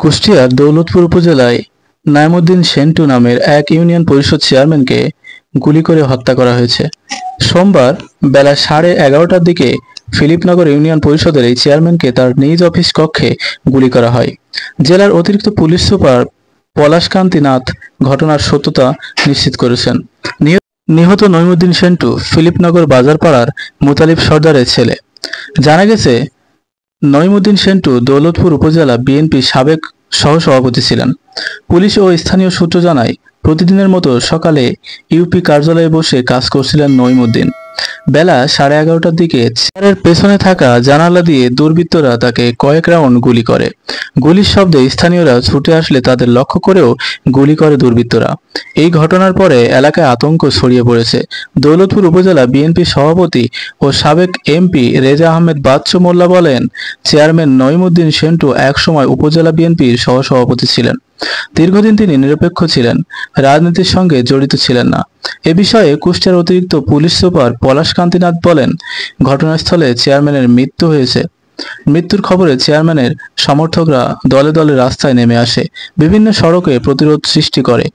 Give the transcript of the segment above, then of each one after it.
কুষ্টিয়ার দৌলতপুর উপজেলায় নাইমুদ্দিন সেন্টু নামের এক ইউনিয়ন পরিষদ চেয়ারম্যানকে গুলি করে হত্যা করা হয়েছে। সোমবার বেলা 11:30টার দিকে ফিলিপনগর ইউনিয়ন পরিষদের এই চেয়ারম্যানকে তার নিজ অফিস কক্ষে গুলি করা হয়। জেলার অতিরিক্ত পুলিশ সুপার পলাশকান্তি নাথ ঘটনার সত্যতা নিশ্চিত করেছেন। নিহত নইমুদ্দিন সেন্টু ফিলিপনগর বাজারপাড়ার মুতালিব সর্দারের ছেলে। জানা গেছে, নইমুদ্দিন সেন্টু দৌলতপুর উপজেলা বিএনপির সাবেক সহসভাপতি ছিলেন। পুলিশ ও স্থানীয় সূত্র জানায়, প্রতিদিনের মতো সকালে ইউপি কার্যালয়ে বসে কাজ করছিলেন নইমুদ্দিন। বেলা 11:30টার দিকে চেয়ারের পেছনে থাকা জানালা দিয়ে দুর্বৃত্তরা তাকে কয়েক রাউন্ড গুলি করে। গুলির শব্দে স্থানীয়রা ছুটে আসলে তাদের লক্ষ্য করেও গুলি করে দুর্বৃত্তরা। এই ঘটনার পরে এলাকায় আতঙ্ক ছড়িয়ে পড়েছে। দৌলতপুর উপজেলা বিএনপির সভাপতি ও সাবেক এমপি রেজা আহমেদ বাচ্চু মোল্লা বলেন, চেয়ারম্যান নইমুদ্দিন সেন্টু একসময় উপজেলা বিএনপির সহসভাপতি ছিলেন। দীর্ঘদিন তিনি নিরপেক্ষ ছিলেন, রাজনীতির সঙ্গে জড়িত ছিলেন না। এ বিষয়ে কুষ্টিয়ার অতিরিক্ত পুলিশ সুপার পলাশকান্তি নাথ বলেন, ঘটনাস্থলে চেয়ারম্যানের মৃত্যু হয়েছে। মৃত্যুর খবরে চেয়ারম্যানের সমর্থকরা দলে দলে রাস্তায় নেমে আসে, বিভিন্ন সড়কে প্রতিরোধ সৃষ্টি করে।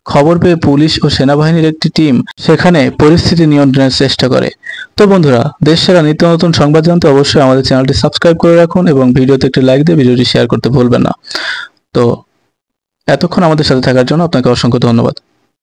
খবর পেয়ে পুলিশ ও সেনাবাহিনীর একটি টিম সেখানে পরিস্থিতি নিয়ন্ত্রণের চেষ্টা করে। তো বন্ধুরা, দেশ সেরা নিত্য নতুন সংবাদ জানতে অবশ্যই আমাদের চ্যানেলটি সাবস্ক্রাইব করে রাখুন এবং ভিডিওতে একটি লাইক দিয়ে ভিডিওটি শেয়ার করতে ভুলবেন না। তো এতক্ষণ আমাদের সাথে থাকার জন্য আপনাকে অসংখ্য ধন্যবাদ।